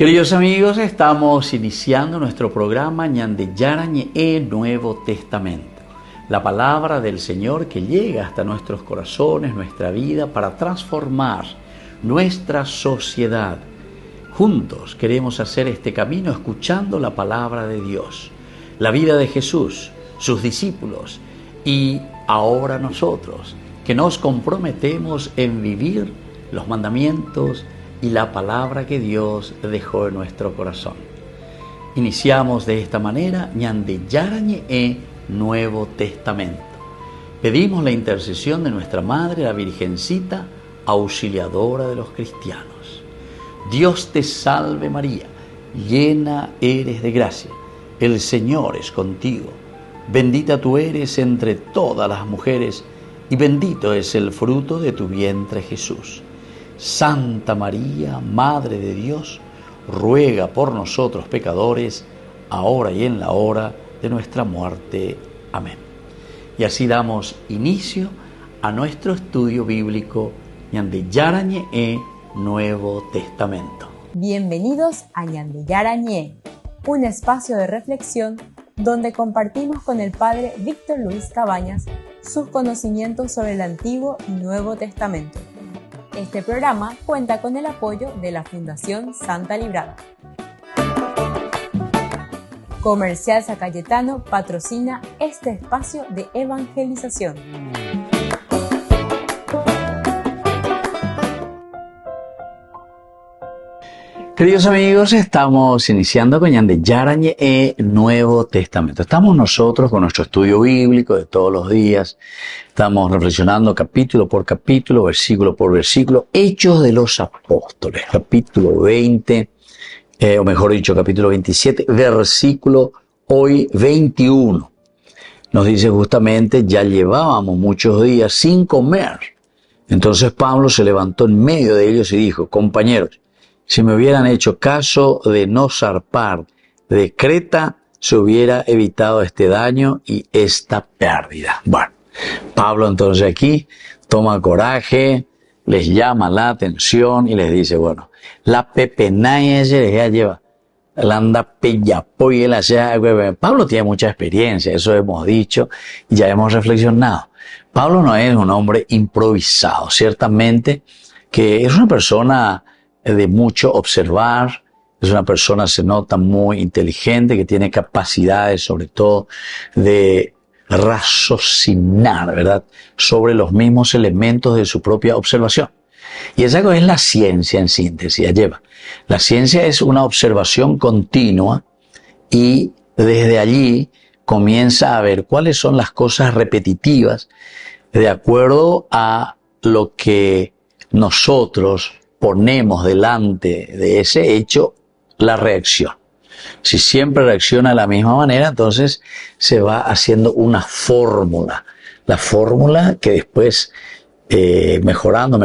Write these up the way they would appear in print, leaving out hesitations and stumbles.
Queridos amigos, estamos iniciando nuestro programa Ñandeyarañe Nuevo Testamento. La palabra del Señor que llega hasta nuestros corazones, nuestra vida, para transformar nuestra sociedad. Juntos queremos hacer este camino escuchando la palabra de Dios, la vida de Jesús, sus discípulos y ahora nosotros, que nos comprometemos en vivir los mandamientos y la palabra que Dios dejó en nuestro corazón. Iniciamos de esta manera Ñandeyarañe Nuevo Testamento. Pedimos la intercesión de nuestra Madre, la Virgencita, auxiliadora de los cristianos. Dios te salve María, llena eres de gracia, el Señor es contigo. Bendita tú eres entre todas las mujeres y bendito es el fruto de tu vientre Jesús. Santa María, Madre de Dios, ruega por nosotros pecadores, ahora y en la hora de nuestra muerte. Amén. Y así damos inicio a nuestro estudio bíblico Ñandeyarañe Nuevo Testamento. Bienvenidos a Ñandeyarañe, un espacio de reflexión donde compartimos con el Padre Víctor Luis Cabañas sus conocimientos sobre el Antiguo y Nuevo Testamento. Este programa cuenta con el apoyo de la Fundación Santa Librada. Comercial San Cayetano patrocina este espacio de evangelización. Queridos amigos, estamos iniciando con Ñandeyarañe Nuevo Testamento. Estamos nosotros con nuestro estudio bíblico de todos los días. Estamos reflexionando capítulo por capítulo, versículo por versículo. Hechos de los Apóstoles, capítulo 20, o mejor dicho, capítulo 27, versículo hoy 21. Nos dice justamente, ya llevábamos muchos días sin comer. Entonces Pablo se levantó en medio de ellos y dijo, compañeros, si me hubieran hecho caso de no zarpar de Creta, se hubiera evitado este daño y esta pérdida. Bueno, Pablo entonces aquí toma coraje, les llama la atención y les dice, bueno, la pepenaye se ya lleva, la anda pellapoy la sea. Pablo tiene mucha experiencia, eso hemos dicho y ya hemos reflexionado. Pablo no es un hombre improvisado, ciertamente que es una persona de mucho observar, es una persona, se nota, muy inteligente, que tiene capacidades sobre todo de raciocinar, ¿verdad?, sobre los mismos elementos de su propia observación. Y esa es la ciencia en síntesis, ya lleva. La ciencia es una observación continua y desde allí comienza a ver cuáles son las cosas repetitivas de acuerdo a lo que nosotros ponemos delante de ese hecho la reacción. Si siempre reacciona de la misma manera, entonces se va haciendo una fórmula. La fórmula que después, mejorando,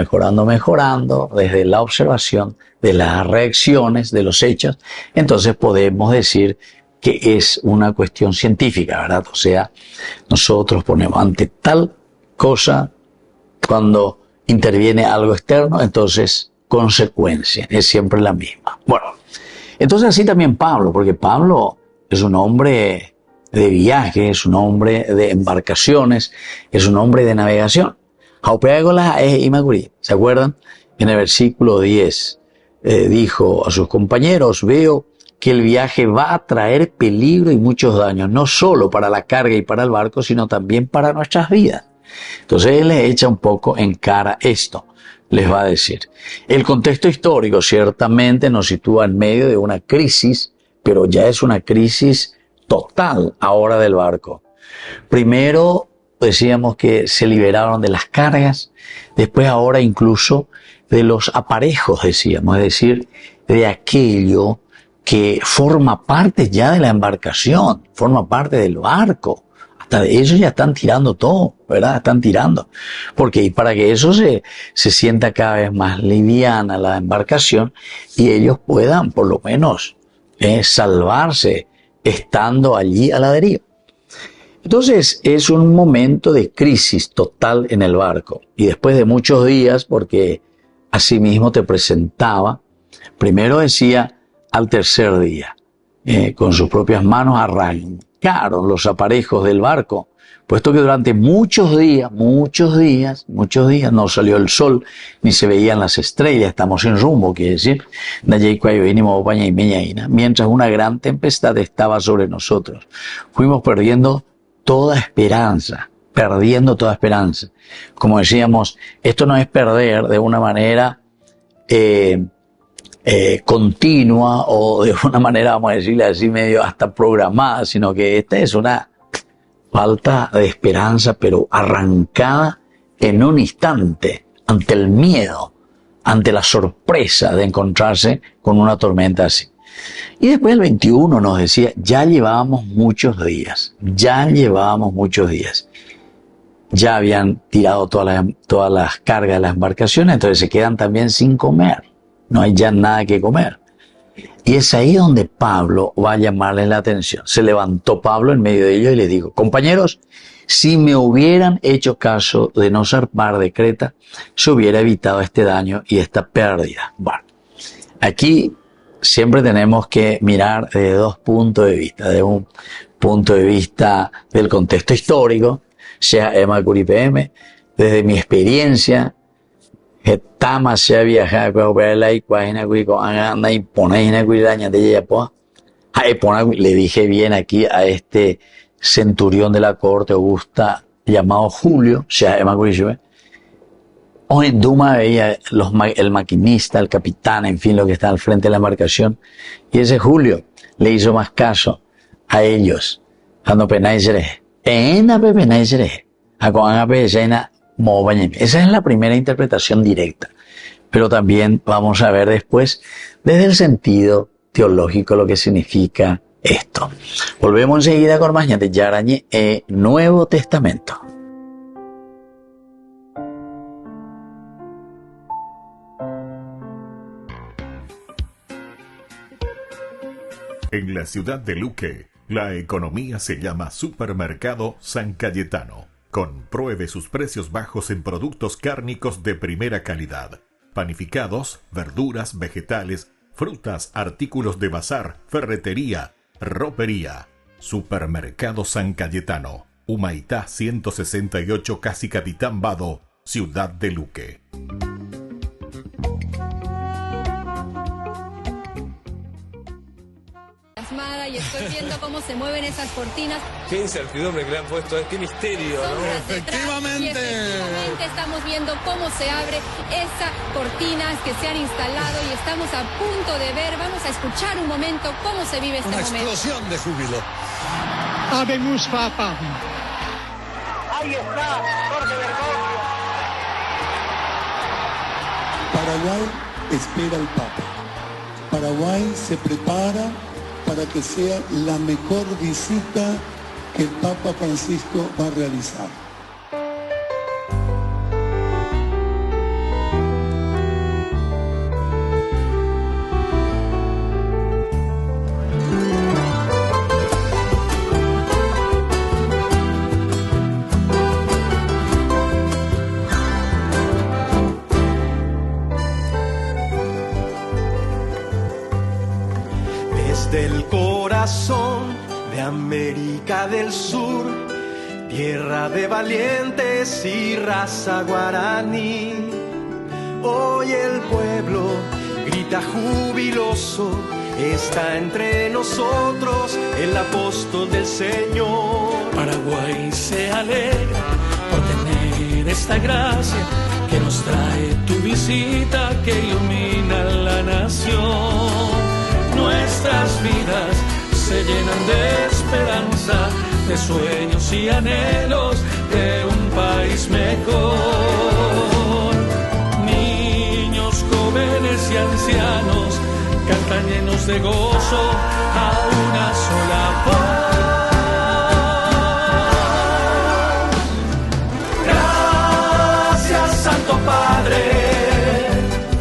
desde la observación de las reacciones, de los hechos, entonces podemos decir que es una cuestión científica, ¿verdad? O sea, nosotros ponemos ante tal cosa, cuando interviene algo externo, entonces consecuencia, es siempre la misma. Bueno, entonces así también Pablo, porque Pablo es un hombre de viaje, es un hombre de embarcaciones, es un hombre de navegación. ¿Se acuerdan? En el versículo 10 dijo a sus compañeros, veo que el viaje va a traer peligro y muchos daños, no solo para la carga y para el barco, sino también para nuestras vidas. Entonces él le echa un poco en cara esto. Les va a decir. El contexto histórico ciertamente nos sitúa en medio de una crisis, pero ya es una crisis total ahora del barco. Primero decíamos que se liberaron de las cargas, después ahora incluso de los aparejos, decíamos, es decir, de aquello que forma parte ya de la embarcación, forma parte del barco. Hasta de ellos ya están tirando todo, ¿verdad? Están tirando. Porque y para que eso se sienta cada vez más liviana la embarcación y ellos puedan por lo menos salvarse estando allí a la deriva. Entonces es un momento de crisis total en el barco. Y después de muchos días, porque asimismo te presentaba, primero decía, al tercer día. Con sus propias manos arrancaron los aparejos del barco, puesto que durante muchos días no salió el sol, ni se veían las estrellas, estamos sin rumbo, quiere decir, mientras una gran tempestad estaba sobre nosotros. Fuimos perdiendo toda esperanza. Como decíamos, esto no es perder de una manera continua o de una manera, vamos a decirle así, medio hasta programada, sino que esta es una falta de esperanza, pero arrancada en un instante, ante el miedo, ante la sorpresa de encontrarse con una tormenta así. Y después el 21 nos decía, ya llevábamos muchos días. Ya habían tirado todas las cargas de las embarcaciones, entonces se quedan también sin comer. No hay ya nada que comer. Y es ahí donde Pablo va a llamarles la atención. Se levantó Pablo en medio de ellos y les dijo, compañeros, si me hubieran hecho caso de no zarpar de Creta, se hubiera evitado este daño y esta pérdida. Bueno, aquí siempre tenemos que mirar desde dos puntos de vista. De un punto de vista del contexto histórico, sea Emma Curipm, desde mi experiencia, Tama se ha viajado para operarla y anda y pone le dije bien aquí a este centurión de la corte augusta llamado Julio, sea Emma Curipm. Hoy en Duma veía el maquinista, el capitán, en fin, lo que está al frente de la embarcación. Y ese Julio le hizo más caso a ellos. Esa es la primera interpretación directa. Pero también vamos a ver después, desde el sentido teológico, lo que significa esto. Volvemos enseguida con más de Yarañe, Nuevo Testamento. En la ciudad de Luque, la economía se llama Supermercado San Cayetano. Compruebe sus precios bajos en productos cárnicos de primera calidad. Panificados, verduras, vegetales, frutas, artículos de bazar, ferretería, ropería. Supermercado San Cayetano. Humaitá 168, Casi Capitán Vado, ciudad de Luque. Y estoy viendo cómo se mueven esas cortinas. Qué incertidumbre que le han puesto, qué misterio, ¿no? Efectivamente estamos viendo cómo se abre esas cortinas que se han instalado y estamos a punto de ver, vamos a escuchar un momento cómo se vive este momento. Una explosión de júbilo. Habemus Papa. Ahí está, Jorge Bergoglio. Paraguay espera al Papa. Paraguay se prepara para que sea la mejor visita que el Papa Francisco va a realizar. Del corazón de América del Sur, tierra de valientes y raza guaraní. Hoy el pueblo grita jubiloso, está entre nosotros el apóstol del Señor. Paraguay se alegra por tener esta gracia que nos trae tu visita, que ilumina la nación. Nuestras vidas se llenan de esperanza, de sueños y anhelos de un país mejor. Niños, jóvenes y ancianos cantan llenos de gozo a una sola voz. Gracias, Santo Padre,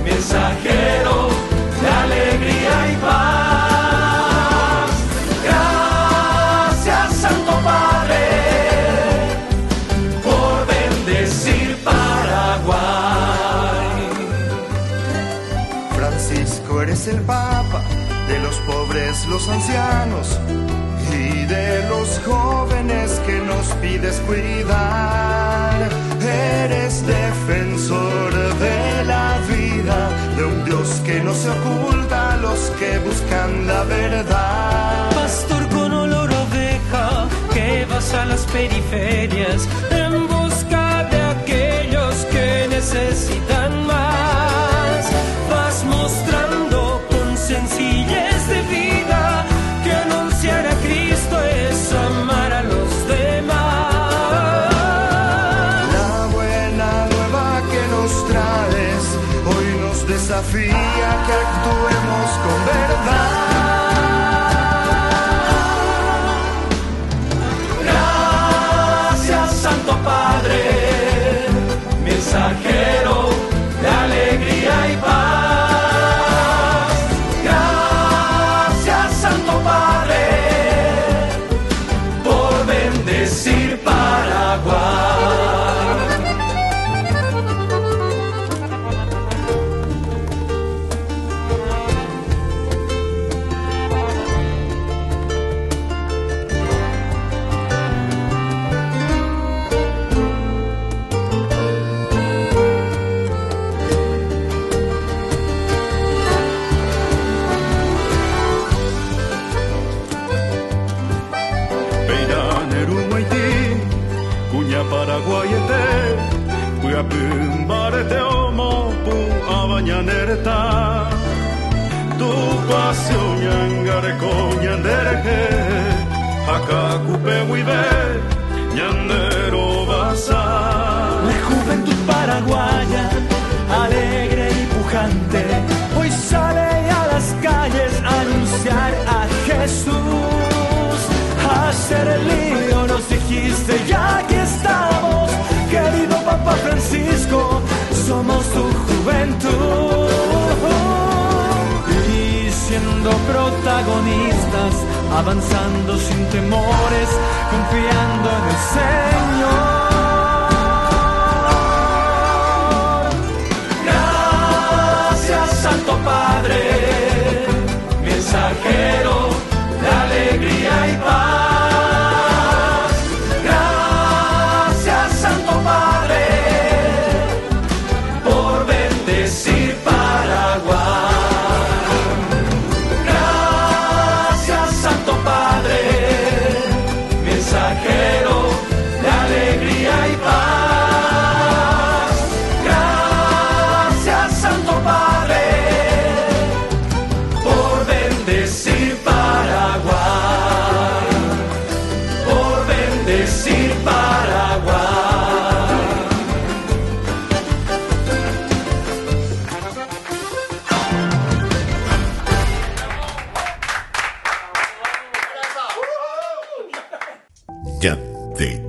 mensajero de alegría y paz. Gracias, Santo Padre, por bendecir Paraguay. Francisco, eres el Papa de los los pobres, los ancianos y de los jóvenes que nos pides cuidar. Eres defensor de la vida, de un Dios que no se oculta a los que buscan la verdad. Pastor con olor a oveja, que vas a las periferias en busca de aquellos que necesitan más. Vas mostrando con sencillez de vida que anunciar a Cristo es amar a los demás. La buena nueva que nos traes hoy nos desafía que actuemos con verdad. Santo Padre, mensajero de alegría y paz. Gracias, Santo Padre, por bendecir Paraguay. Paraguayete, Puyapimbarte omo pu abañanerta, tu pasión yangareko ñandereje, acá cupe huive, ñandero basa. La juventud paraguaya, alegre y pujante, hoy sale a las calles a anunciar a Jesús. Hacer el lío nos dijiste, ya aquí estamos, querido Papa Francisco, somos tu juventud. Y siendo protagonistas, avanzando sin temores, confiando en el Señor. Gracias, Santo Padre, mensajero de alegría y paz.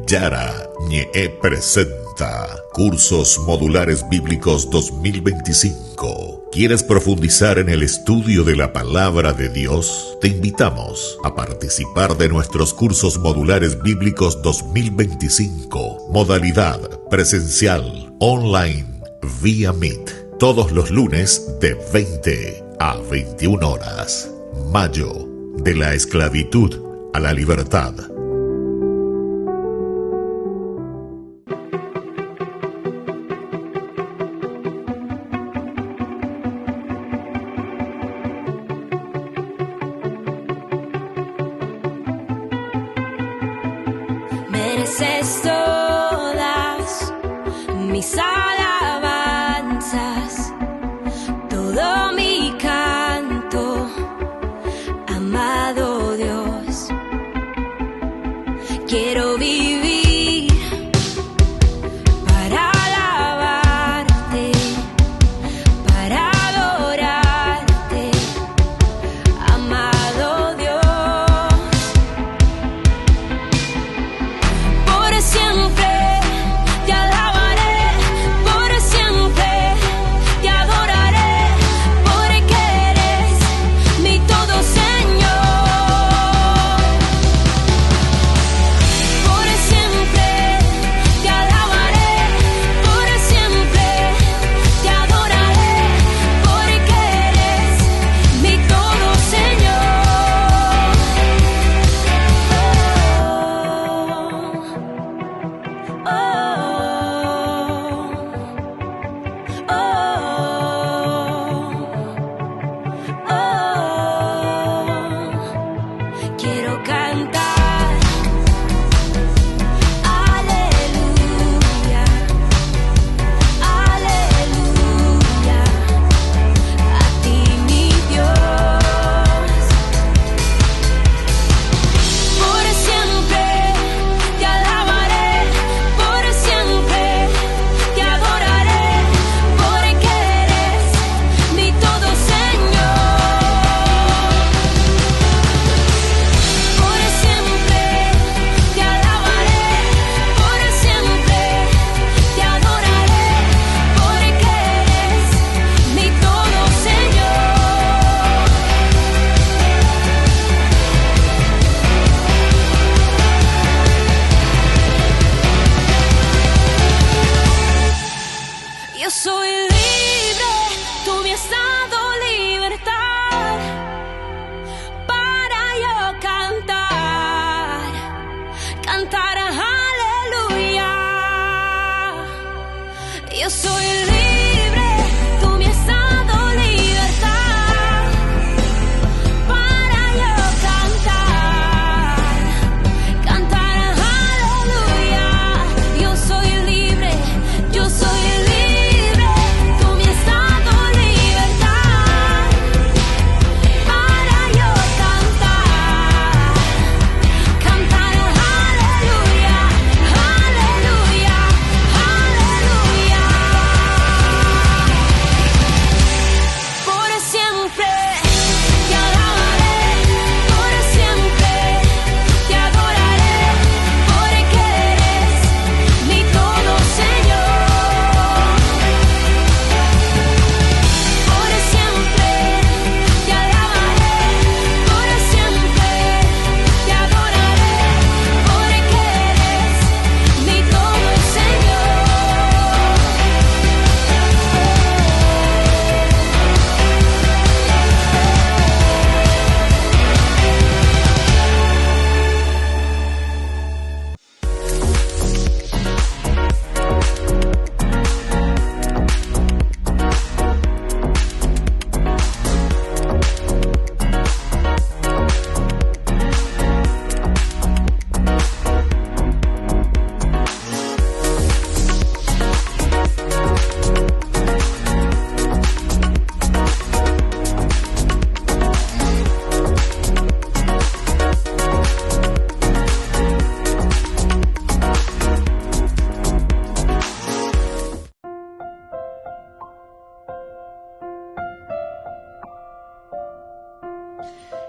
Yarañe presenta Cursos Modulares Bíblicos 2025. ¿Quieres profundizar en el estudio de la Palabra de Dios? Te invitamos a participar de nuestros Cursos Modulares Bíblicos 2025. Modalidad presencial, online, vía Meet. Todos los lunes de 20 a 21 horas. Mayo, de la esclavitud a la libertad. Mereces todas mis alabanzas, todo mi canto, amado Dios. Quiero vivir para alabarte, para adorarte, amado Dios. Por siempre te alabaré,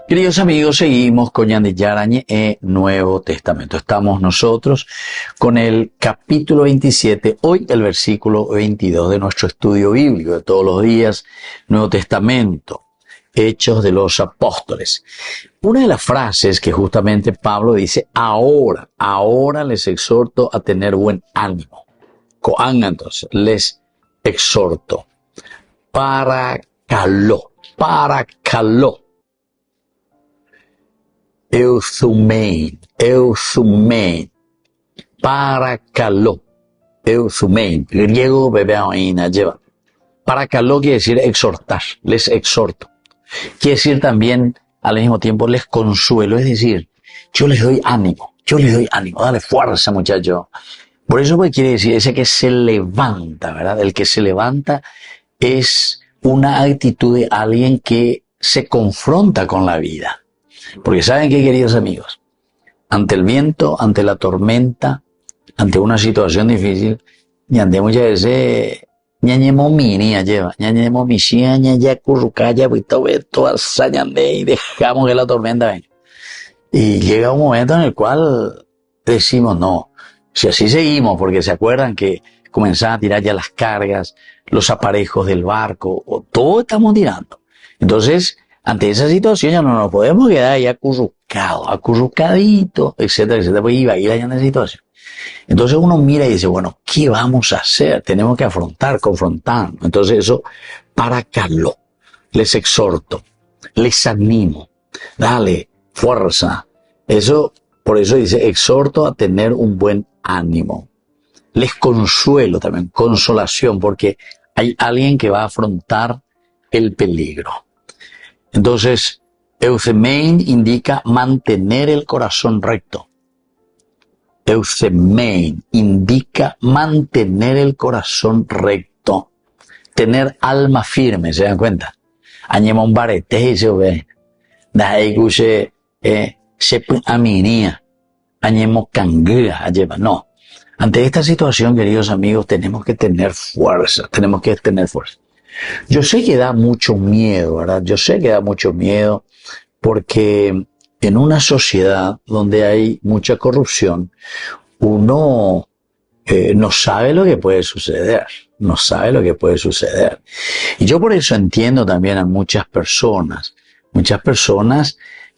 Queridos amigos, seguimos con Ñande Yarañe Nuevo Testamento. Estamos nosotros con el capítulo 27, hoy el versículo 22 de nuestro estudio bíblico de todos los días, Nuevo Testamento, Hechos de los Apóstoles. Una de las frases que justamente Pablo dice, ahora les exhorto a tener buen ánimo. Coanga entonces, les exhorto. Paracaló. Eusumein, paracaló, eusumein, griego bebeaina lleva. Paracaló quiere decir exhortar, les exhorto. Quiere decir también, al mismo tiempo, les consuelo, es decir, yo les doy ánimo, dale fuerza muchacho. Por eso pues quiere decir ese que se levanta, ¿verdad? El que se levanta es una actitud de alguien que se confronta con la vida. Porque ¿saben qué, queridos amigos? Ante el viento, ante la tormenta, ante una situación difícil, ñande muchas veces, ñañemo minia lleva, ñañemo mishia, ñaya currucaya, y dejamos que la tormenta venga. Y llega un momento en el cual decimos, no, si así seguimos, porque se acuerdan que comenzaban a tirar ya las cargas, los aparejos del barco, o todo estamos tirando. Entonces, ante esa situación ya no nos podemos quedar ahí acurrucadito, etcétera, etcétera, pues iba a ir allá en la situación. Entonces uno mira y dice, bueno, ¿qué vamos a hacer? Tenemos que confrontar. Entonces eso, paracaló, les exhorto, les animo, dale, fuerza. Eso, por eso dice, exhorto a tener un buen ánimo. Les consuelo también, consolación, porque hay alguien que va a afrontar el peligro. Entonces, eusemein indica mantener el corazón recto. Eusemein indica mantener el corazón recto. Tener alma firme, ¿se dan cuenta? Añemon barete y se ve. Daiguche se aminía. Añemo canguera, lleva. No. Ante esta situación, queridos amigos, tenemos que tener fuerza. Yo sé que da mucho miedo, ¿verdad? Yo sé que da mucho miedo porque en una sociedad donde hay mucha corrupción, uno no sabe lo que puede suceder. Y yo por eso entiendo también a muchas personas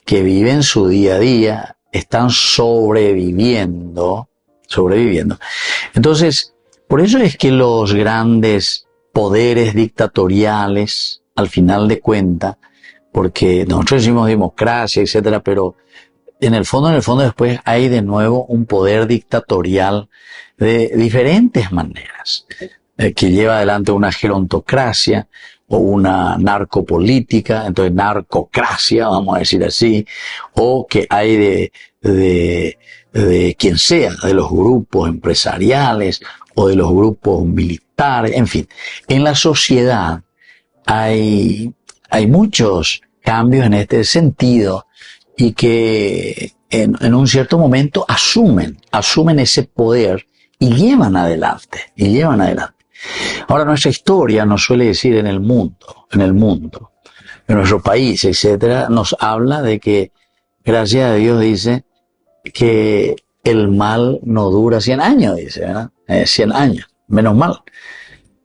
que viven su día a día, están sobreviviendo. Entonces, por eso es que los grandes poderes dictatoriales, al final de cuentas, porque nosotros decimos democracia, etcétera, pero en el fondo después hay de nuevo un poder dictatorial de diferentes maneras, que lleva adelante una gerontocracia o una narcopolítica, entonces narcocracia, vamos a decir así, o que hay de quien sea, de los grupos empresariales o de los grupos militares, en fin. En la sociedad hay muchos cambios en este sentido y que en un cierto momento asumen ese poder y llevan adelante. Ahora, nuestra historia nos suele decir en el mundo, en nuestro país, etcétera, nos habla de que, gracias a Dios, dice que el mal no dura 100 años, dice, ¿verdad? 100 años, menos mal,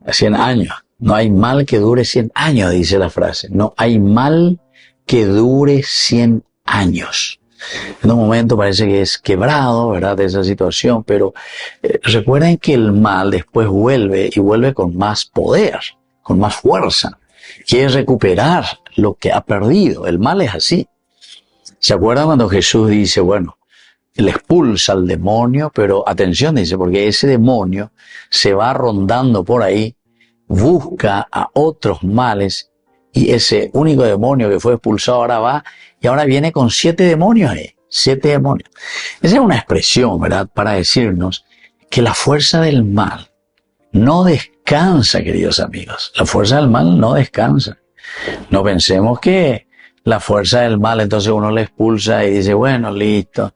100 años. No hay mal que dure 100 años, dice la frase. No hay mal que dure 100 años. En un momento parece que es quebrado, ¿verdad?, de esa situación, pero recuerden que el mal después vuelve y vuelve con más poder, con más fuerza. Quiere recuperar lo que ha perdido. El mal es así. ¿Se acuerdan cuando Jesús dice, bueno, le expulsa al demonio, pero atención, dice, porque ese demonio se va rondando por ahí, busca a otros males, y ese único demonio que fue expulsado ahora va, y ahora viene con 7 demonios, 7 demonios. Esa es una expresión, ¿verdad?, para decirnos que la fuerza del mal no descansa, queridos amigos. La fuerza del mal no descansa. No pensemos que la fuerza del mal, entonces uno le expulsa y dice, bueno, listo,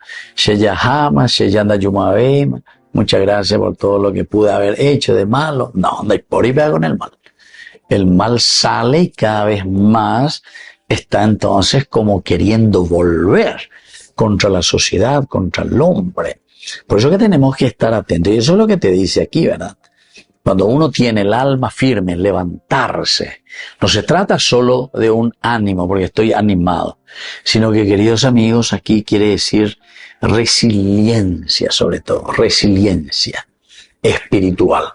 muchas gracias por todo lo que pude haber hecho de malo. No hay por y pega con el mal. El mal sale y cada vez más está entonces como queriendo volver contra la sociedad, contra el hombre. Por eso que tenemos que estar atentos. Y eso es lo que te dice aquí, ¿verdad? Cuando uno tiene el alma firme, levantarse. No se trata solo de un ánimo, porque estoy animado, sino que, queridos amigos, aquí quiere decir resiliencia, sobre todo, resiliencia espiritual.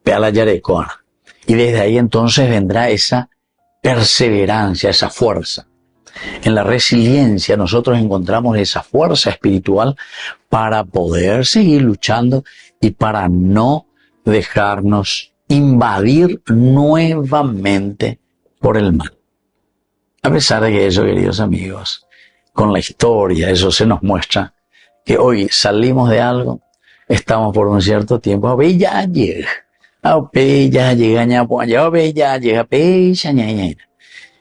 Peala yarecona. Y desde ahí entonces vendrá esa perseverancia, esa fuerza. En la resiliencia nosotros encontramos esa fuerza espiritual para poder seguir luchando y para no dejarnos invadir nuevamente por el mal. A pesar de que eso, queridos amigos, con la historia, eso se nos muestra que hoy salimos de algo, estamos por un cierto tiempo, ya llega.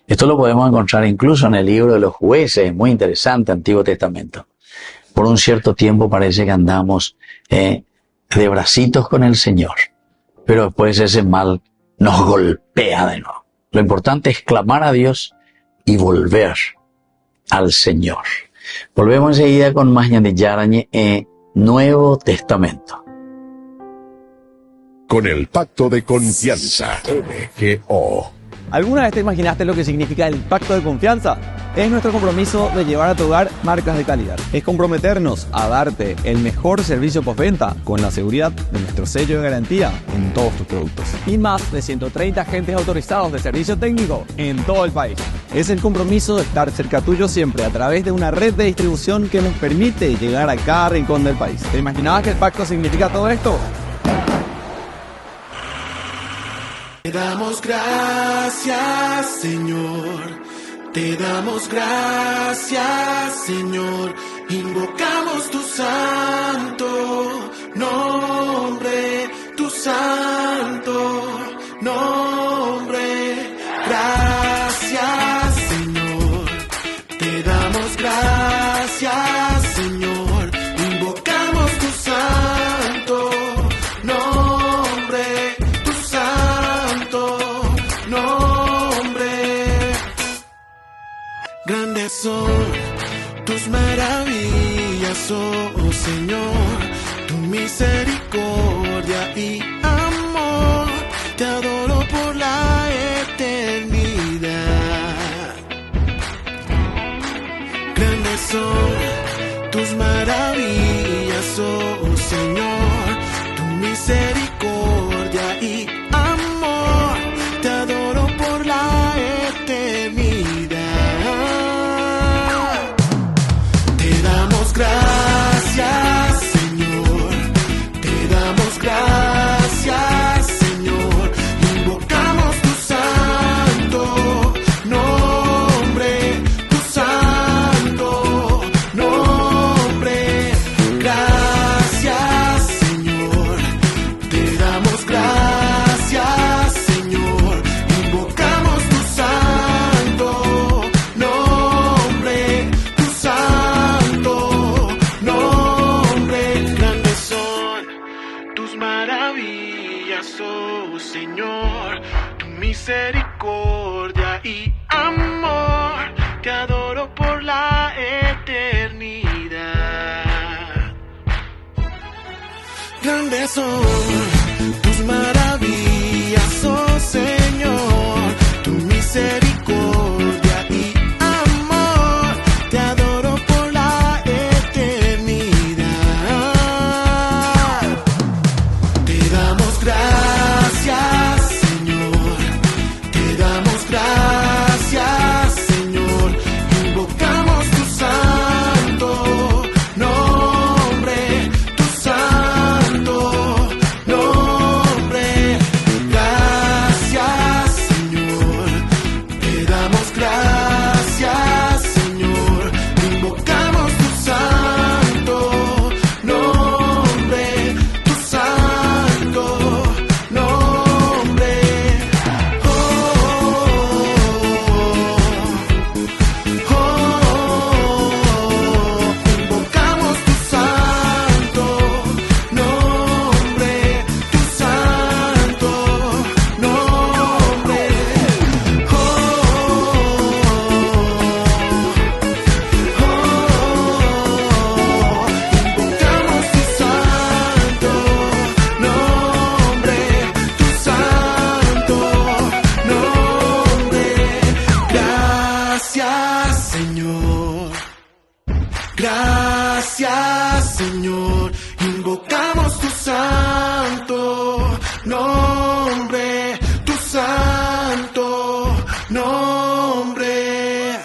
Esto lo podemos encontrar incluso en el libro de los Jueces, muy interesante, Antiguo Testamento. Por un cierto tiempo parece que andamos de bracitos con el Señor, pero después ese mal nos golpea de nuevo. Lo importante es clamar a Dios y volver al Señor. Volvemos enseguida con más Ñande Yarañe, Nuevo Testamento. Con el Pacto de Confianza, MGO. ¿Alguna vez te imaginaste lo que significa el Pacto de Confianza? Es nuestro compromiso de llevar a tu hogar marcas de calidad. Es comprometernos a darte el mejor servicio postventa con la seguridad de nuestro sello de garantía en todos tus productos. Y más de 130 agentes autorizados de servicio técnico en todo el país. Es el compromiso de estar cerca tuyo siempre a través de una red de distribución que nos permite llegar a cada rincón del país. ¿Te imaginabas que el pacto significa todo esto? Te damos gracias, Señor. Te damos gracias, Señor. Invocamos tu santo nombre, tu santo nombre. Gracias, Señor. Te damos gracias, Señor. Invocamos tu santo nombre. Grandes son tus maravillas, oh Señor, tu misericordia y amor. Te adoro por la eternidad. Grandes son tus maravillas, oh Señor, tu misericordia y amor. Te adoro por la eternidad. Gracias, Señor. Te damos gracias, Señor. Invocamos tu santo nombre, tu santo nombre. Gracias, Señor. Te damos gracias, Señor. Invocamos tu santo nombre, tu santo. Oh Señor, tu misericordia y amor, te adoro por la eternidad. Grandes son tus maravillas, oh Señor, tu misericordia y amor, te adoro por la eternidad. Te damos gracias, Señor. Te damos gracias, Señor. Invocamos tu santo nombre, tu santo nombre. Gracias, Señor, invocamos tu santo nombre, tu santo nombre.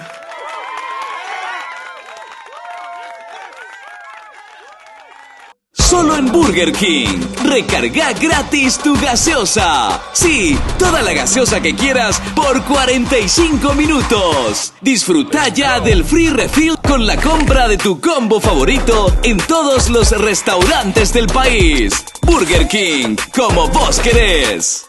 Solo en Burger King. Recarga gratis tu gaseosa. Sí, toda la gaseosa que quieras por 45 minutos. Disfruta ya del free refill con la compra de tu combo favorito en todos los restaurantes del país. Burger King, como vos querés.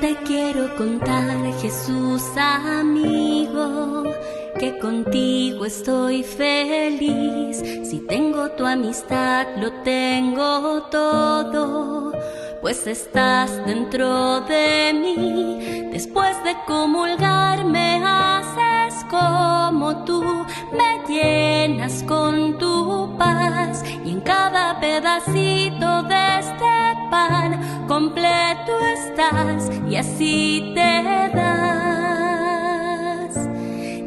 Te quiero contar, Jesús amigo, que contigo estoy feliz. Si tengo tu amistad, lo tengo todo, pues estás dentro de mí. Después de comulgar me haces como tú, me llenas con tu paz, y en cada pedacito de este pan completo estás, y así te das.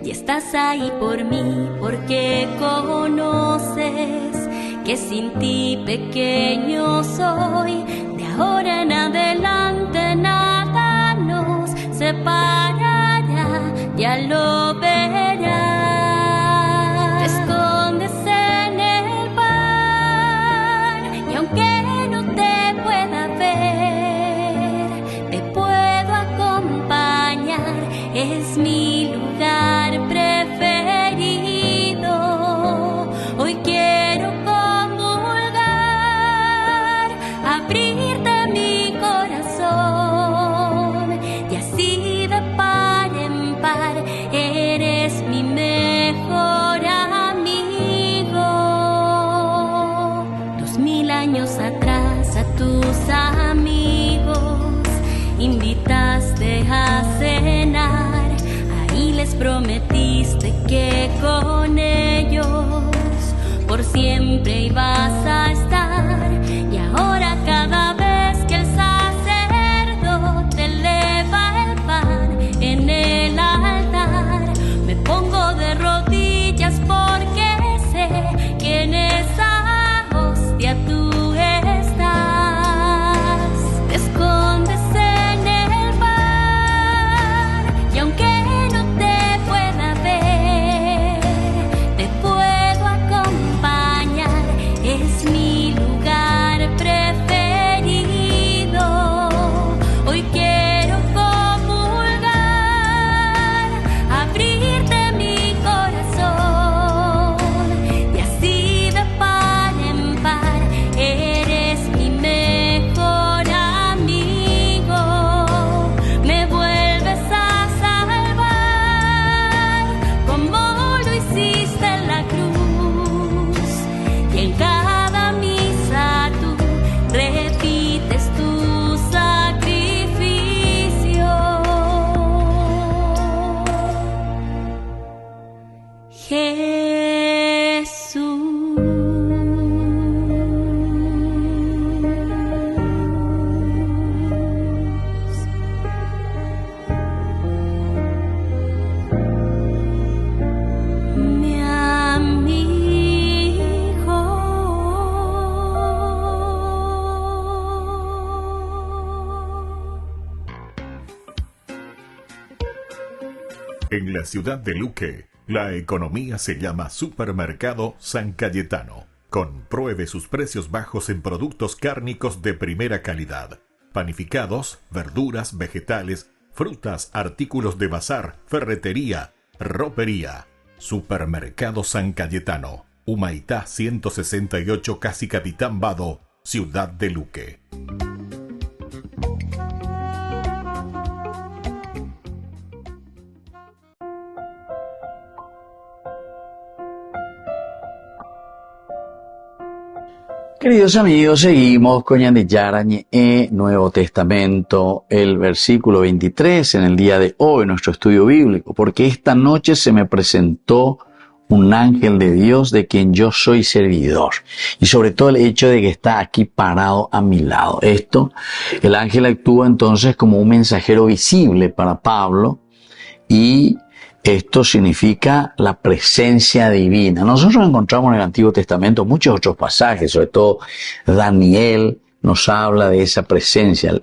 Y estás ahí por mí porque conoces que sin ti pequeño soy. De ahora en adelante nada nos separará, ya lo verás. Te escondes en el pan, y aunque no te pueda ver, te puedo acompañar. Es mi lugar preferido. Hoy quiero comulgar, abrirte mi corazón, y así de par en par eres mi mejor amigo. 2000 años atrás a tus amigos invitaste a cenar, ahí les prometiste que con ellos por siempre ibas a estar. Y ahora cada vez que el sacerdote eleva el pan en el altar, me pongo de rodillas porque sé que en esa hostia tú estás. Te escondes en el pan, y aunque no te pueda ver, te puedo acompañar. Es mi lugar preferido. Hoy quiero comulgar, abrirte mi corazón, y así de par en par eres mi mejor amigo. Me vuelves a salvar como lo hiciste en la cruz, y en cada misa tú repites tu sacrificio. Jesús, mi amigo. En la ciudad de Luque, la economía se llama Supermercado San Cayetano. Compruebe sus precios bajos en productos cárnicos de primera calidad. Panificados, verduras, vegetales, frutas, artículos de bazar, ferretería, ropería. Supermercado San Cayetano. Humaitá 168, Casi Capitán Vado, ciudad de Luque. Queridos amigos, seguimos con Ñande Yarañe, Nuevo Testamento, el versículo 23 en el día de hoy, nuestro estudio bíblico, porque esta noche se me presentó un ángel de Dios de quien yo soy servidor, y sobre todo el hecho de que está aquí parado a mi lado. El ángel actúa entonces como un mensajero visible para Pablo, y esto significa la presencia divina. Nosotros encontramos en el Antiguo Testamento muchos otros pasajes, sobre todo Daniel nos habla de esa presencia,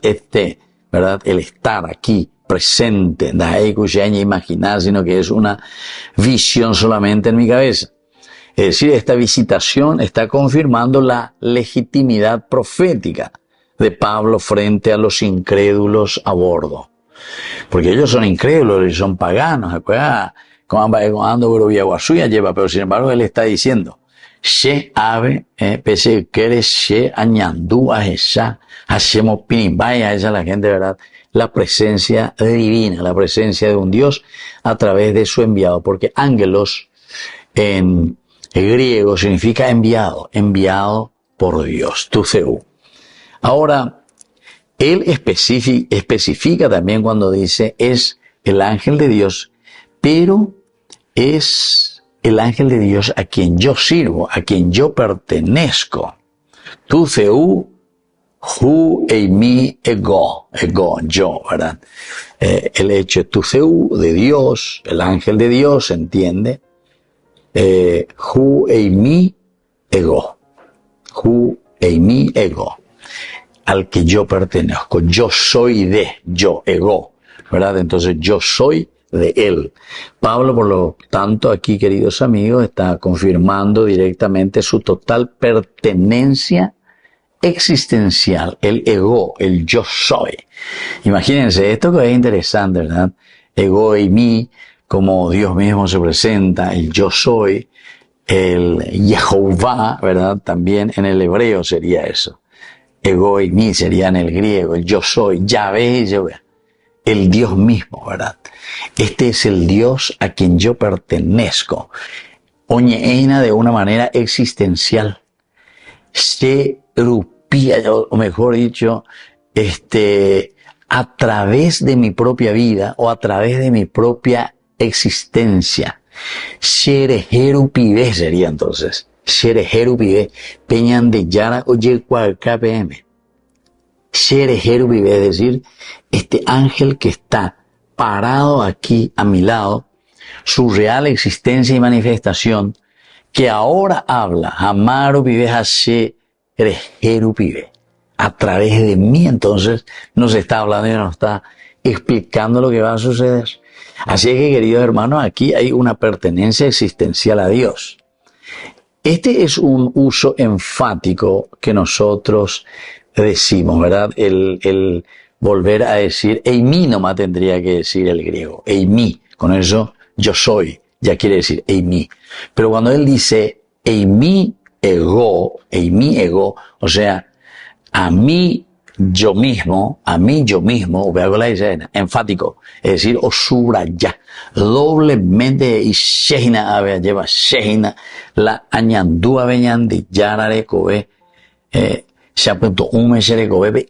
¿verdad? El estar aquí, presente, no hay que imaginar, sino que es una visión solamente en mi cabeza. Es decir, esta visitación está confirmando la legitimidad profética de Pablo frente a los incrédulos a bordo. Porque ellos son incrédulos, ellos son paganos, pero sin embargo él está diciendo, she ave, pese que eres she añandú a esa, hacemos pinimbaya a esa la gente, ¿verdad? La presencia divina, la presencia de un Dios a través de su enviado, porque ángelos en griego significa enviado, enviado por Dios, tu Theou. Ahora, él especifica también cuando dice es el ángel de Dios, pero es el ángel de Dios a quien yo sirvo, a quien yo pertenezco. Tu Theou, hu eimi ego, yo, ¿verdad? El hecho tu Theou de Dios, el ángel de Dios, ¿se entiende? Hu eimi ego, hu eimi ego. Al que yo pertenezco, yo soy de, yo, ego, ¿verdad? Entonces yo soy de él. Pablo, por lo tanto, aquí, queridos amigos, está confirmando directamente su total pertenencia existencial, el ego, el yo soy. Imagínense, esto que es interesante, ¿verdad? Ego y mí, como Dios mismo se presenta, el yo soy, el Yehová, ¿verdad? También en el hebreo sería eso. Ego y mí sería en el griego, el yo soy, Yahvé y Yahvé, el Dios mismo, ¿verdad? Este es el Dios a quien yo pertenezco. Oñeina de una manera existencial. Se rupía, o mejor dicho, a través de mi propia vida o a través de mi propia existencia. Sherejeru pibe sería entonces. Sherejeru pibe, peñan de yara oye cual KPM. Sherejeru pibe, es decir, este ángel que está parado aquí a mi lado, su real existencia y manifestación, que ahora habla, Amaru pibe, Sherejeru pibe, a través de mí, entonces nos está hablando y nos está explicando lo que va a suceder. Así que, queridos hermanos, aquí hay una pertenencia existencial a Dios. Este es un uso enfático que nosotros decimos, ¿verdad? El volver a decir, eimi nomás tendría que decir el griego, eimi, con eso yo soy, ya quiere decir eimi. Pero cuando él dice eimi ego, o sea, a mí yo mismo, hago la escena, enfático, es decir, o subraya, doblemente, y shehina ave, lleva shehina, la añandúa veñandi, yarare kobe,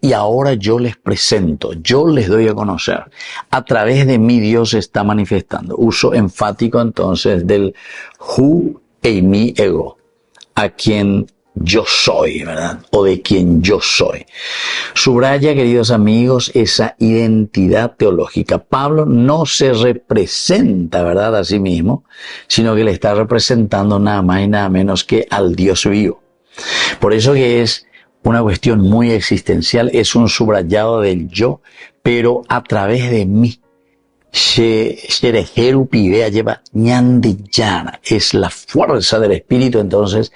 y ahora yo les presento, yo les doy a conocer, a través de mí Dios está manifestando, uso enfático entonces del hu eimi ego, a quien yo soy, ¿verdad? O de quien yo soy. Subraya, queridos amigos, esa identidad teológica. Pablo no se representa, ¿verdad?, a sí mismo, sino que le está representando nada más y nada menos que al Dios vivo. Por eso que es una cuestión muy existencial, es un subrayado del yo, pero a través de mí. Sherejeru pibea lleva ñandillana, es la fuerza del Espíritu entonces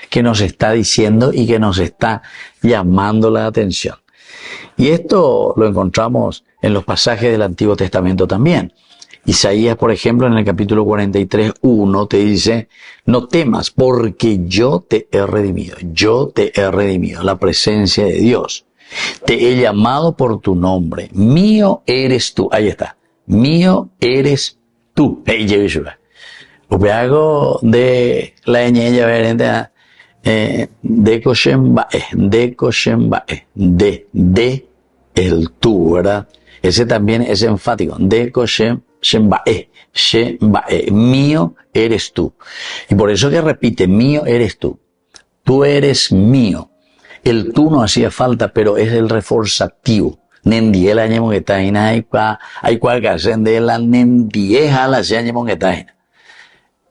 que nos está diciendo y que nos está llamando la atención. Y esto lo encontramos en los pasajes del Antiguo Testamento también. Isaías, por ejemplo, en el capítulo 43:1 te dice, no temas porque yo te he redimido, la presencia de Dios. Te he llamado por tu nombre, mío eres tú, ahí está. Mío eres tú. Hey, Yeshua. Upeago de la ñeña verente De Koshenbae, de el tú, ¿verdad? Ese también es enfático. De Koshenbae, mío eres tú. Y por eso que repite, mío eres tú. Tú eres mío. El tú no hacía falta, pero es el reforzativo. Nendiela ñemonguetaina, hay cual gasen de la nendieja la sea ñemonguetaina.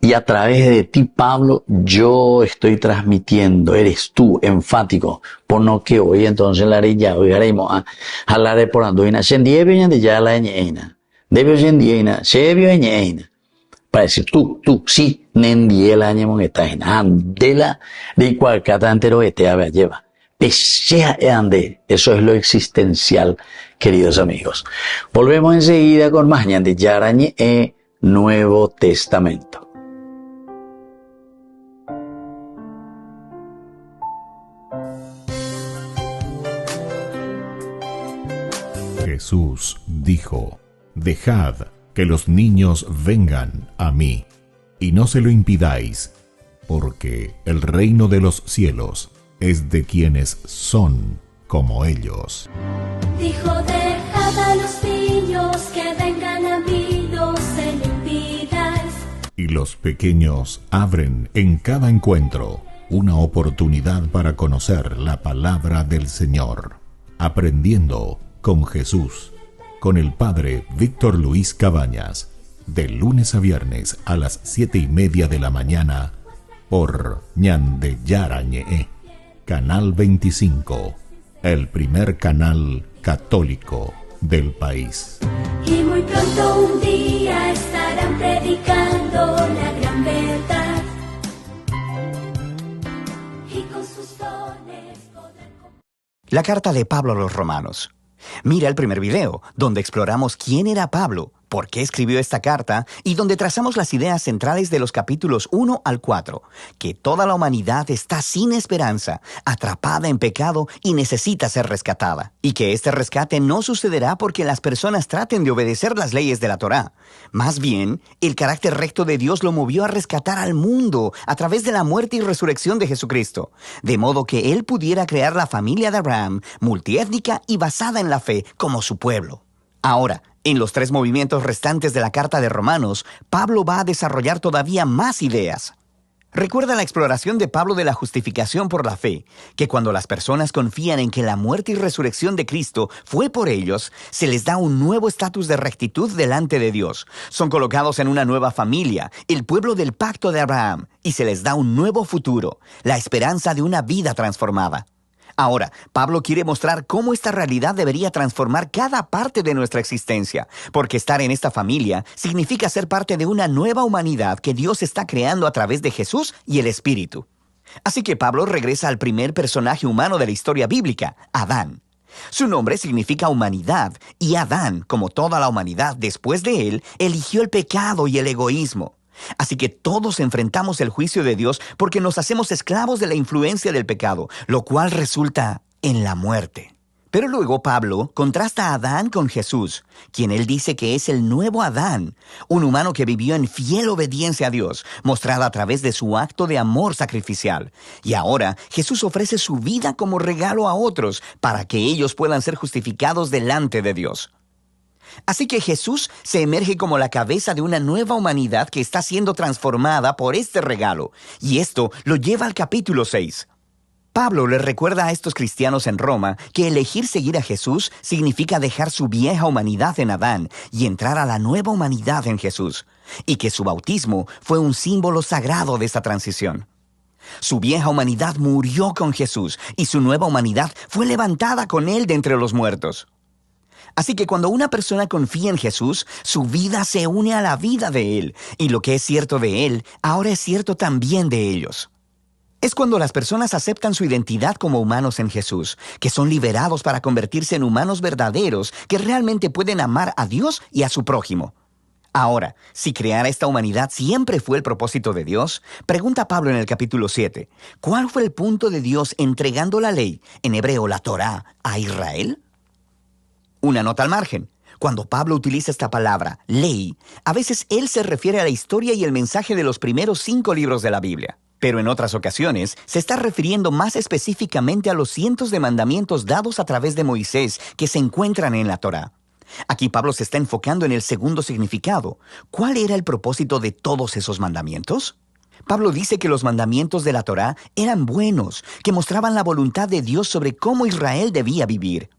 Y a través de ti, Pablo, yo estoy transmitiendo, eres tú, enfático, por no que hoy entonces la ya hoy haremos a hablar por anduina, sendiebio de ya la ñeina, debio sendiena, sebio ñeina, para decir tú, sí, nendiela ñemonguetaina, andela de cual cata entero que te lleva. Pesea ande, eso es lo existencial, queridos amigos. Volvemos enseguida con más ñande Yarañe Nuevo Testamento. Jesús dijo: dejad que los niños vengan a mí, y no se lo impidáis, porque el reino de los cielos es de quienes son como ellos. Dijo: dejad a los niños que vengan a mí, no se lo impidáis. Y los pequeños abren en cada encuentro una oportunidad para conocer la palabra del Señor, aprendiendo con Jesús, con el Padre Víctor Luis Cabañas, de lunes a viernes a las 7:30 de la mañana, por Ñande Yarañe, Canal 25, el primer canal católico del país. Y muy pronto un día estarán predicando la gran verdad, y con sus dones podrán... La carta de Pablo a los Romanos. Mira el primer video, donde exploramos quién era Pablo, por qué escribió esta carta y donde trazamos las ideas centrales de los capítulos 1 al 4, que toda la humanidad está sin esperanza, atrapada en pecado y necesita ser rescatada. Y que este rescate no sucederá porque las personas traten de obedecer las leyes de la Torá. Más bien, el carácter recto de Dios lo movió a rescatar al mundo a través de la muerte y resurrección de Jesucristo, de modo que Él pudiera crear la familia de Abraham, multiétnica y basada en la fe, como su pueblo. Ahora, en los 3 movimientos restantes de la carta de Romanos, Pablo va a desarrollar todavía más ideas. Recuerda la exploración de Pablo de la justificación por la fe, que cuando las personas confían en que la muerte y resurrección de Cristo fue por ellos, se les da un nuevo estatus de rectitud delante de Dios. Son colocados en una nueva familia, el pueblo del pacto de Abraham, y se les da un nuevo futuro, la esperanza de una vida transformada. Ahora, Pablo quiere mostrar cómo esta realidad debería transformar cada parte de nuestra existencia, porque estar en esta familia significa ser parte de una nueva humanidad que Dios está creando a través de Jesús y el Espíritu. Así que Pablo regresa al primer personaje humano de la historia bíblica, Adán. Su nombre significa humanidad, y Adán, como toda la humanidad después de él, eligió el pecado y el egoísmo. Así que todos enfrentamos el juicio de Dios porque nos hacemos esclavos de la influencia del pecado, lo cual resulta en la muerte. Pero luego Pablo contrasta a Adán con Jesús, quien él dice que es el nuevo Adán, un humano que vivió en fiel obediencia a Dios, mostrada a través de su acto de amor sacrificial. Y ahora Jesús ofrece su vida como regalo a otros para que ellos puedan ser justificados delante de Dios. Así que Jesús se emerge como la cabeza de una nueva humanidad que está siendo transformada por este regalo. Y esto lo lleva al capítulo 6. Pablo les recuerda a estos cristianos en Roma que elegir seguir a Jesús significa dejar su vieja humanidad en Adán y entrar a la nueva humanidad en Jesús, y que su bautismo fue un símbolo sagrado de esta transición. Su vieja humanidad murió con Jesús y su nueva humanidad fue levantada con Él de entre los muertos. Así que cuando una persona confía en Jesús, su vida se une a la vida de Él, y lo que es cierto de Él, ahora es cierto también de ellos. Es cuando las personas aceptan su identidad como humanos en Jesús, que son liberados para convertirse en humanos verdaderos que realmente pueden amar a Dios y a su prójimo. Ahora, si crear esta humanidad siempre fue el propósito de Dios, pregunta Pablo en el capítulo 7, ¿cuál fue el punto de Dios entregando la ley, en hebreo la Torá, a Israel? Una nota al margen. Cuando Pablo utiliza esta palabra, ley, a veces él se refiere a la historia y el mensaje de los primeros 5 libros de la Biblia. Pero en otras ocasiones se está refiriendo más específicamente a los cientos de mandamientos dados a través de Moisés que se encuentran en la Torá. Aquí Pablo se está enfocando en el segundo significado. ¿Cuál era el propósito de todos esos mandamientos? Pablo dice que los mandamientos de la Torá eran buenos, que mostraban la voluntad de Dios sobre cómo Israel debía vivir.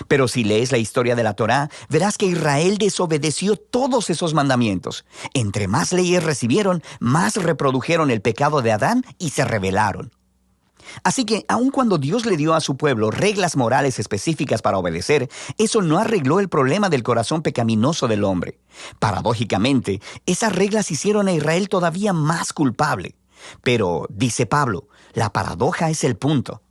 Pero si lees la historia de la Torá, verás que Israel desobedeció todos esos mandamientos. Entre más leyes recibieron, más reprodujeron el pecado de Adán y se rebelaron. Así que, aun cuando Dios le dio a su pueblo reglas morales específicas para obedecer, eso no arregló el problema del corazón pecaminoso del hombre. Paradójicamente, esas reglas hicieron a Israel todavía más culpable. Pero, dice Pablo, la paradoja es el punto.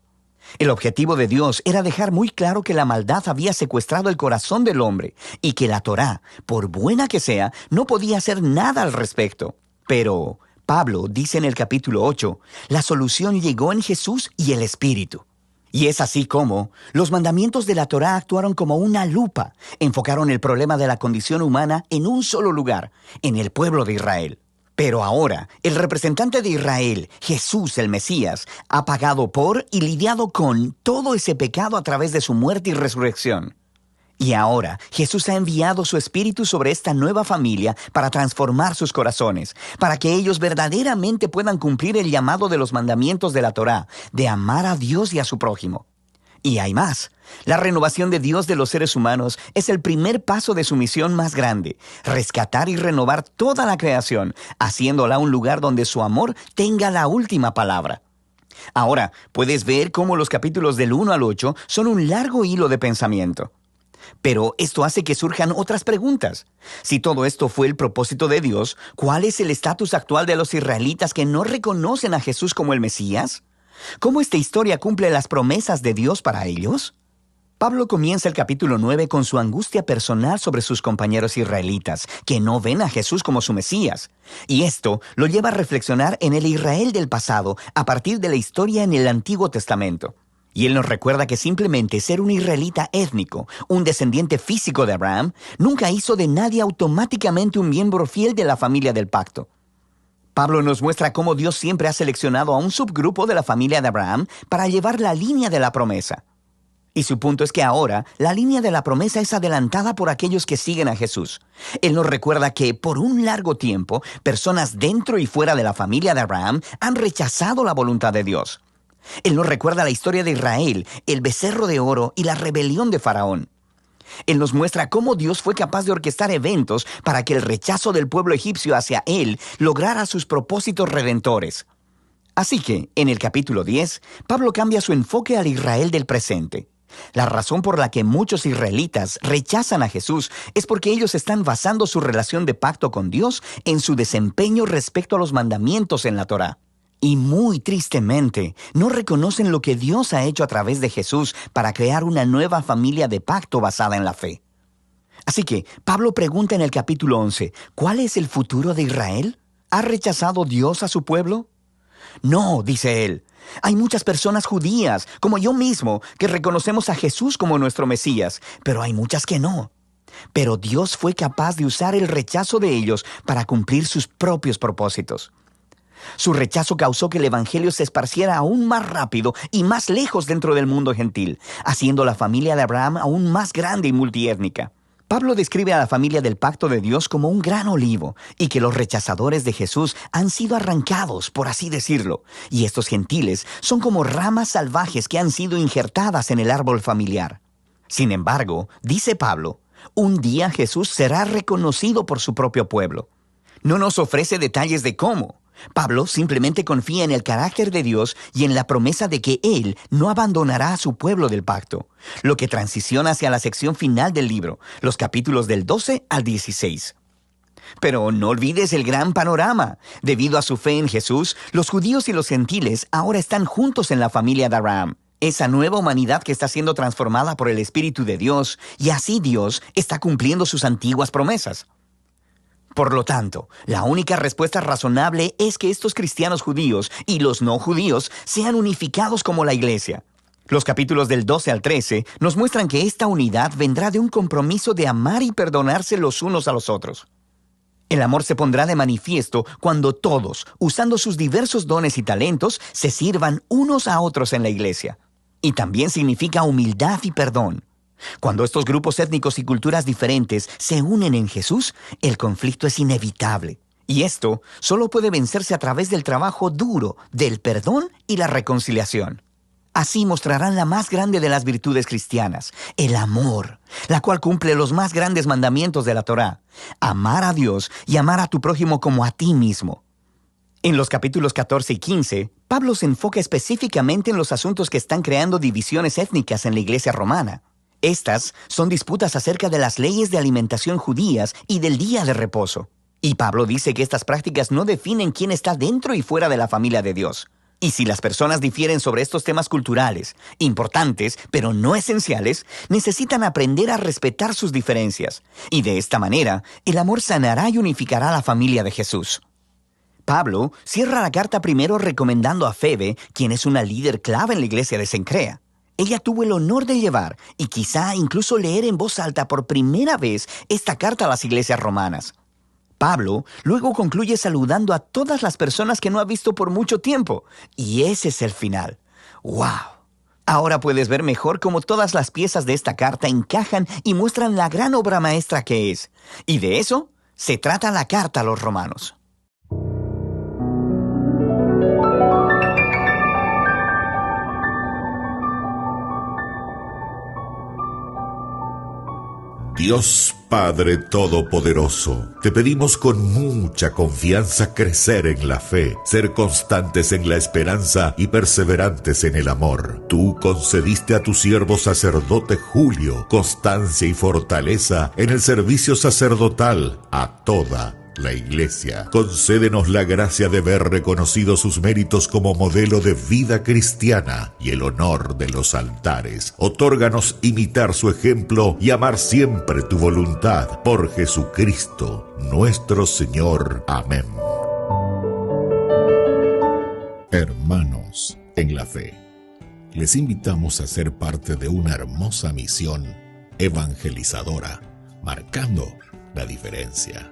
El objetivo de Dios era dejar muy claro que la maldad había secuestrado el corazón del hombre y que la Torá, por buena que sea, no podía hacer nada al respecto. Pero Pablo dice en el capítulo 8, la solución llegó en Jesús y el Espíritu. Y es así como los mandamientos de la Torá actuaron como una lupa, enfocaron el problema de la condición humana en un solo lugar, en el pueblo de Israel. Pero ahora, el representante de Israel, Jesús el Mesías, ha pagado por y lidiado con todo ese pecado a través de su muerte y resurrección. Y ahora, Jesús ha enviado su Espíritu sobre esta nueva familia para transformar sus corazones, para que ellos verdaderamente puedan cumplir el llamado de los mandamientos de la Torá, de amar a Dios y a su prójimo. Y hay más. La renovación de Dios de los seres humanos es el primer paso de su misión más grande, rescatar y renovar toda la creación, haciéndola un lugar donde su amor tenga la última palabra. Ahora, puedes ver cómo los capítulos del 1 al 8 son un largo hilo de pensamiento. Pero esto hace que surjan otras preguntas. Si todo esto fue el propósito de Dios, ¿cuál es el estatus actual de los israelitas que no reconocen a Jesús como el Mesías? ¿Cómo esta historia cumple las promesas de Dios para ellos? Pablo comienza el capítulo 9 con su angustia personal sobre sus compañeros israelitas, que no ven a Jesús como su Mesías. Y esto lo lleva a reflexionar en el Israel del pasado a partir de la historia en el Antiguo Testamento. Y él nos recuerda que simplemente ser un israelita étnico, un descendiente físico de Abraham, nunca hizo de nadie automáticamente un miembro fiel de la familia del pacto. Pablo nos muestra cómo Dios siempre ha seleccionado a un subgrupo de la familia de Abraham para llevar la línea de la promesa. Y su punto es que ahora la línea de la promesa es adelantada por aquellos que siguen a Jesús. Él nos recuerda que por un largo tiempo, personas dentro y fuera de la familia de Abraham han rechazado la voluntad de Dios. Él nos recuerda la historia de Israel, el becerro de oro y la rebelión de Faraón. Él nos muestra cómo Dios fue capaz de orquestar eventos para que el rechazo del pueblo egipcio hacia él lograra sus propósitos redentores. Así que, en el capítulo 10, Pablo cambia su enfoque al Israel del presente. La razón por la que muchos israelitas rechazan a Jesús es porque ellos están basando su relación de pacto con Dios en su desempeño respecto a los mandamientos en la Torá. Y muy tristemente, no reconocen lo que Dios ha hecho a través de Jesús para crear una nueva familia de pacto basada en la fe. Así que, Pablo pregunta en el capítulo 11, ¿cuál es el futuro de Israel? ¿Ha rechazado Dios a su pueblo? No, dice él. Hay muchas personas judías, como yo mismo, que reconocemos a Jesús como nuestro Mesías, pero hay muchas que no. Pero Dios fue capaz de usar el rechazo de ellos para cumplir sus propios propósitos. Su rechazo causó que el evangelio se esparciera aún más rápido y más lejos dentro del mundo gentil, haciendo la familia de Abraham aún más grande y multiétnica. Pablo describe a la familia del pacto de Dios como un gran olivo y que los rechazadores de Jesús han sido arrancados, por así decirlo, y estos gentiles son como ramas salvajes que han sido injertadas en el árbol familiar. Sin embargo, dice Pablo, un día Jesús será reconocido por su propio pueblo. No nos ofrece detalles de cómo. Pablo simplemente confía en el carácter de Dios y en la promesa de que Él no abandonará a su pueblo del pacto, lo que transiciona hacia la sección final del libro, los capítulos del 12 al 16. Pero no olvides el gran panorama. Debido a su fe en Jesús, los judíos y los gentiles ahora están juntos en la familia de Abraham, esa nueva humanidad que está siendo transformada por el Espíritu de Dios, y así Dios está cumpliendo sus antiguas promesas. Por lo tanto, la única respuesta razonable es que estos cristianos judíos y los no judíos sean unificados como la iglesia. Los capítulos del 12 al 13 nos muestran que esta unidad vendrá de un compromiso de amar y perdonarse los unos a los otros. El amor se pondrá de manifiesto cuando todos, usando sus diversos dones y talentos, se sirvan unos a otros en la iglesia. Y también significa humildad y perdón. Cuando estos grupos étnicos y culturas diferentes se unen en Jesús, el conflicto es inevitable. Y esto solo puede vencerse a través del trabajo duro, del perdón y la reconciliación. Así mostrarán la más grande de las virtudes cristianas, el amor, la cual cumple los más grandes mandamientos de la Torá: amar a Dios y amar a tu prójimo como a ti mismo. En los capítulos 14 y 15, Pablo se enfoca específicamente en los asuntos que están creando divisiones étnicas en la iglesia romana. Estas son disputas acerca de las leyes de alimentación judías y del día de reposo. Y Pablo dice que estas prácticas no definen quién está dentro y fuera de la familia de Dios. Y si las personas difieren sobre estos temas culturales, importantes, pero no esenciales, necesitan aprender a respetar sus diferencias. Y de esta manera, el amor sanará y unificará a la familia de Jesús. Pablo cierra la carta primero recomendando a Febe, quien es una líder clave en la iglesia de Cencrea. Ella tuvo el honor de llevar, y quizá incluso leer en voz alta por primera vez, esta carta a las iglesias romanas. Pablo luego concluye saludando a todas las personas que no ha visto por mucho tiempo. Y ese es el final. ¡Wow! Ahora puedes ver mejor cómo todas las piezas de esta carta encajan y muestran la gran obra maestra que es. Y de eso se trata la carta a los romanos. Dios Padre Todopoderoso, te pedimos con mucha confianza crecer en la fe, ser constantes en la esperanza y perseverantes en el amor. Tú concediste a tu siervo sacerdote Julio constancia y fortaleza en el servicio sacerdotal a toda la Iglesia. Concédenos la gracia de ver reconocidos sus méritos como modelo de vida cristiana y el honor de los altares. Otórganos imitar su ejemplo y amar siempre tu voluntad. Por Jesucristo, nuestro Señor. Amén. Hermanos en la fe, les invitamos a ser parte de una hermosa misión evangelizadora, marcando la diferencia.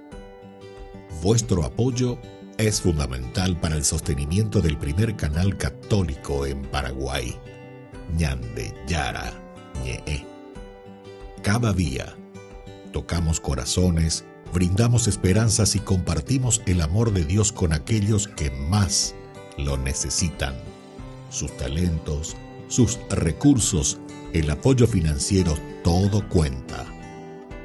Vuestro apoyo es fundamental para el sostenimiento del primer canal católico en Paraguay, Ñande Yara Ñe. Cada día tocamos corazones, brindamos esperanzas y compartimos el amor de Dios con aquellos que más lo necesitan. Sus talentos, sus recursos, el apoyo financiero, todo cuenta.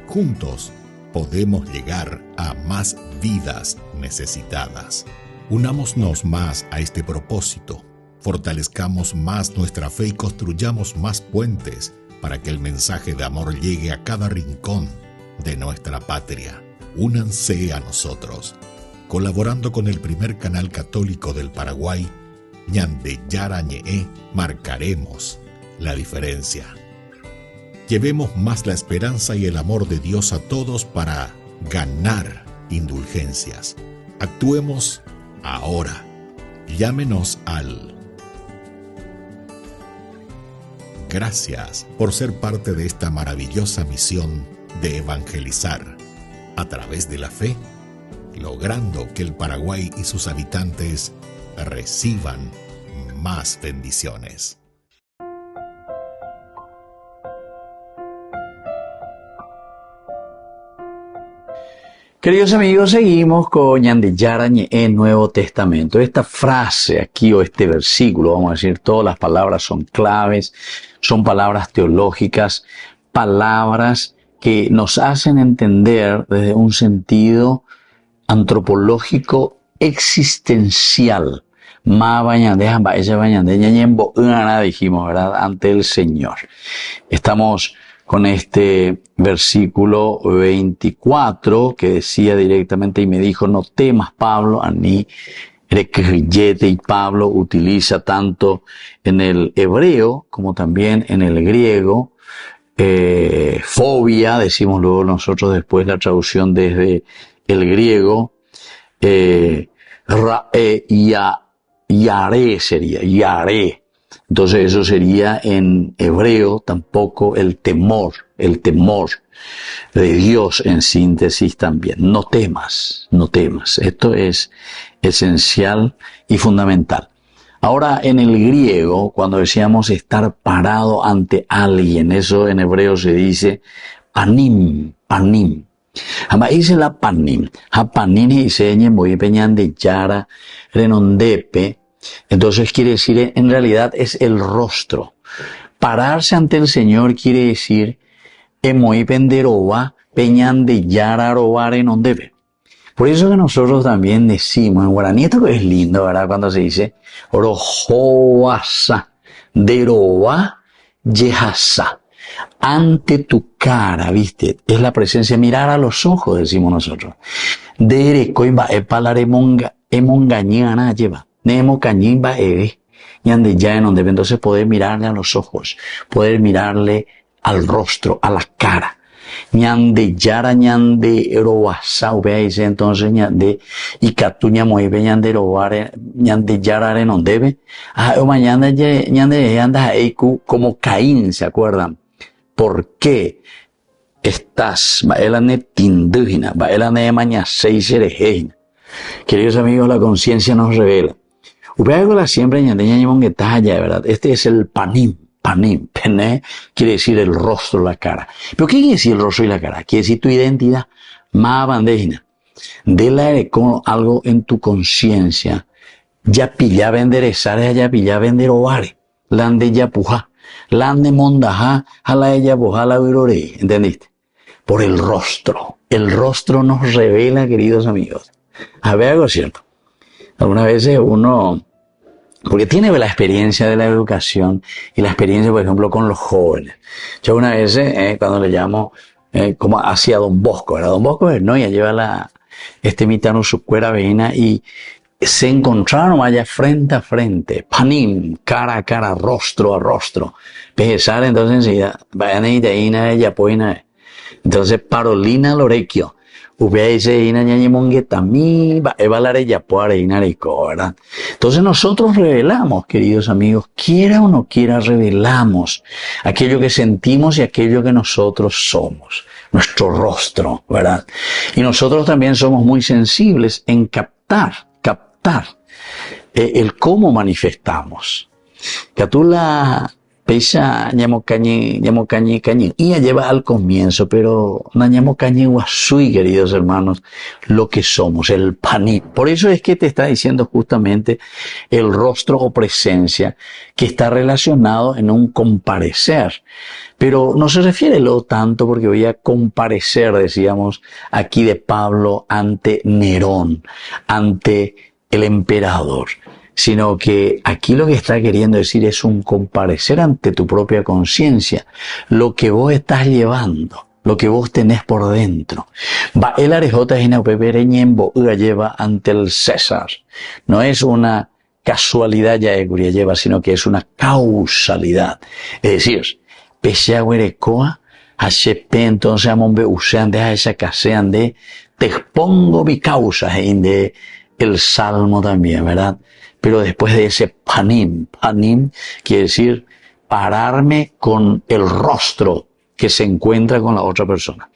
Juntos podemos llegar a más vidas necesitadas. Unámonos más a este propósito, fortalezcamos más nuestra fe y construyamos más puentes para que el mensaje de amor llegue a cada rincón de nuestra patria. Únanse a nosotros, colaborando con el primer canal católico del Paraguay, Ñande Yara Ñe, marcaremos la diferencia. Llevemos más la esperanza y el amor de Dios a todos para ganar indulgencias. Actuemos ahora. Llámenos al... Gracias por ser parte de esta maravillosa misión de evangelizar a través de la fe, logrando que el Paraguay y sus habitantes reciban más bendiciones. Queridos amigos, seguimos con Ñande Yara Ñe, Nuevo Testamento. Esta frase aquí o este versículo, vamos a decir, todas las palabras son claves, son palabras teológicas, palabras que nos hacen entender desde un sentido antropológico existencial. Dijimos, ¿verdad? Ante el Señor. Estamos con este versículo 24 que decía directamente, y me dijo, no temas, Pablo, y Pablo utiliza tanto en el hebreo como también en el griego, fobia, decimos luego nosotros después la traducción desde el griego, yaré sería, yaré. Entonces eso sería en hebreo tampoco el temor, el temor de Dios en síntesis también. No temas, no temas. Esto es esencial y fundamental. Ahora, en el griego, cuando decíamos estar parado ante alguien, eso en hebreo se dice panim, panim. Ama dice la panim. Ha panim y señe muy peñan de yara renondepe. Entonces quiere decir, en realidad es el rostro. Pararse ante el Señor quiere decir muy penderoba peñan de yara robar renondepe. Por eso que nosotros también decimos en guaraní, esto que es lindo, ¿verdad? Cuando se dice rojoasa, deroba, yehasa. Ante tu cara, ¿viste? Es la presencia, mirar a los ojos, decimos nosotros. Dereco iba emongañana lleva. Nemo cañimba ñande ya en donde entonces poder mirarle a los ojos, poder mirarle al rostro, a la cara. Ñande yara ñande roasa, dice entonces ñande y catuña mueve ñande robare ñande yara en donde o mañana ñande anda como Caín, ¿se acuerdan? ¿Por qué estás? Baelane tindujina, baelane maña seis erejeina. Queridos amigos, la conciencia nos revela. Upeagola siempre ñandeña ñimonguetalla, ¿verdad? Este es el panim. Panim, pene, quiere decir el rostro, la cara. ¿Pero qué quiere decir el rostro y la cara? Quiere decir tu identidad. Ma bandejina. De la con algo en tu conciencia. Ya pilla enderezar, ya pilla vender ovare. Lande ya puja. Lande mondaja, jala ella puja la virore. ¿Entendiste? Por el rostro. El rostro nos revela, queridos amigos. A ver, algo cierto. Algunas veces uno, porque tiene la experiencia de la educación y la experiencia, por ejemplo, con los jóvenes. Yo una vez, cuando le llamo, como hacia Don Bosco, ¿verdad? Don Bosco, no, ya lleva mitano su cuera veina y se encontraron allá frente a frente, panim, cara a cara, rostro a rostro. Pesar, entonces enseguida, vayan ahí de ahí, ella poina. Entonces, Parolina Lorequio. ¿Verdad? Entonces nosotros revelamos, queridos amigos, quiera o no quiera, revelamos aquello que sentimos y aquello que nosotros somos, nuestro rostro, ¿verdad? Y nosotros también somos muy sensibles en captar el cómo manifestamos. Catula pesa ñamo cañi, y lleva al comienzo, pero no ñamo cañi guasui, queridos hermanos, lo que somos, el paní. Por eso es que te está diciendo justamente el rostro o presencia que está relacionado en un comparecer. Pero no se refiere lo tanto porque voy a comparecer, decíamos, aquí de Pablo ante Nerón, ante el emperador. Sino que aquí lo que está queriendo decir es un comparecer ante tu propia conciencia, lo que vos estás llevando, lo que vos tenés por dentro. Va el arejota ñembo lleva ante el César. No es una casualidad ya de lleva, sino que es una causalidad. Es decir, pese a huerecoa, HP entonces amombe usean de esa casean de te expongo mi causa de el Salmo también, ¿verdad? Pero después de ese panim quiere decir pararme con el rostro que se encuentra con la otra persona.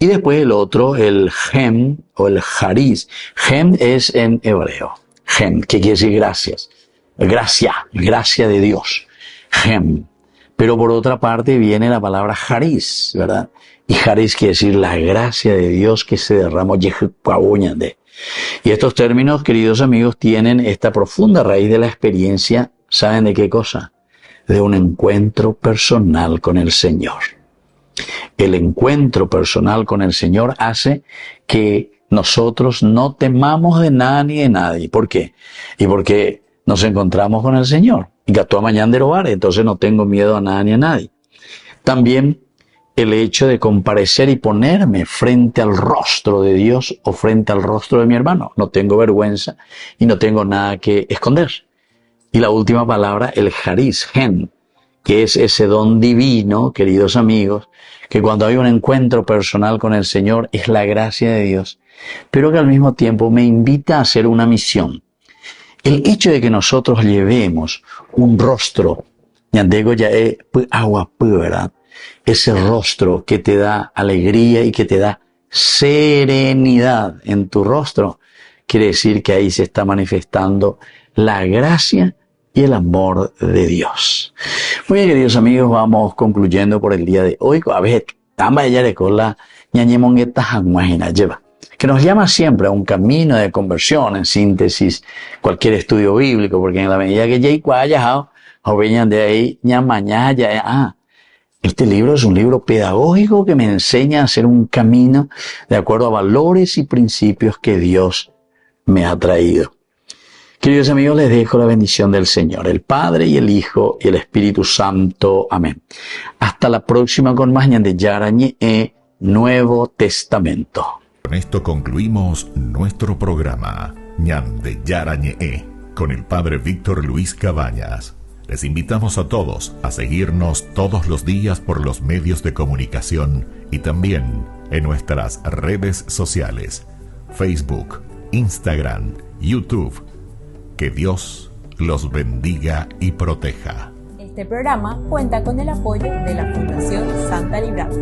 Y después el otro, el gem o el jariz. Gem es en hebreo. Gem, que quiere decir gracias. Gracia de Dios. Gem. Pero por otra parte viene la palabra jariz, ¿verdad? Y jariz quiere decir la gracia de Dios que se derramó. Y estos términos, queridos amigos, tienen esta profunda raíz de la experiencia, ¿saben de qué cosa? De un encuentro personal con el Señor. El encuentro personal con el Señor hace que nosotros no temamos de nada ni de nadie. ¿Por qué? Y porque nos encontramos con el Señor. Y que mañana de robar, entonces no tengo miedo a nada ni a nadie. También el hecho de comparecer y ponerme frente al rostro de Dios o frente al rostro de mi hermano. No tengo vergüenza y no tengo nada que esconder. Y la última palabra, el jariz, gen, que es ese don divino, queridos amigos, que cuando hay un encuentro personal con el Señor es la gracia de Dios, pero que al mismo tiempo me invita a hacer una misión. El hecho de que nosotros llevemos un rostro, ñandego ya es agua, ¿verdad? ese rostro que te da alegría y que te da serenidad en tu rostro, quiere decir que ahí se está manifestando la gracia y el amor de Dios. Muy bien, queridos amigos, vamos concluyendo por el día de hoy. A ver, que nos llama siempre a un camino de conversión, en síntesis, cualquier estudio bíblico, porque en la medida que este libro es un libro pedagógico que me enseña a hacer un camino de acuerdo a valores y principios que Dios me ha traído. Queridos amigos, les dejo la bendición del Señor, el Padre y el Hijo y el Espíritu Santo. Amén. Hasta la próxima con más Ñande Yarañe Nuevo Testamento. Con esto concluimos nuestro programa Ñande Yarañe con el Padre Víctor Luis Cabañas. Les invitamos a todos a seguirnos todos los días por los medios de comunicación y también en nuestras redes sociales, Facebook, Instagram, YouTube. Que Dios los bendiga y proteja. Este programa cuenta con el apoyo de la Fundación Santa Librada.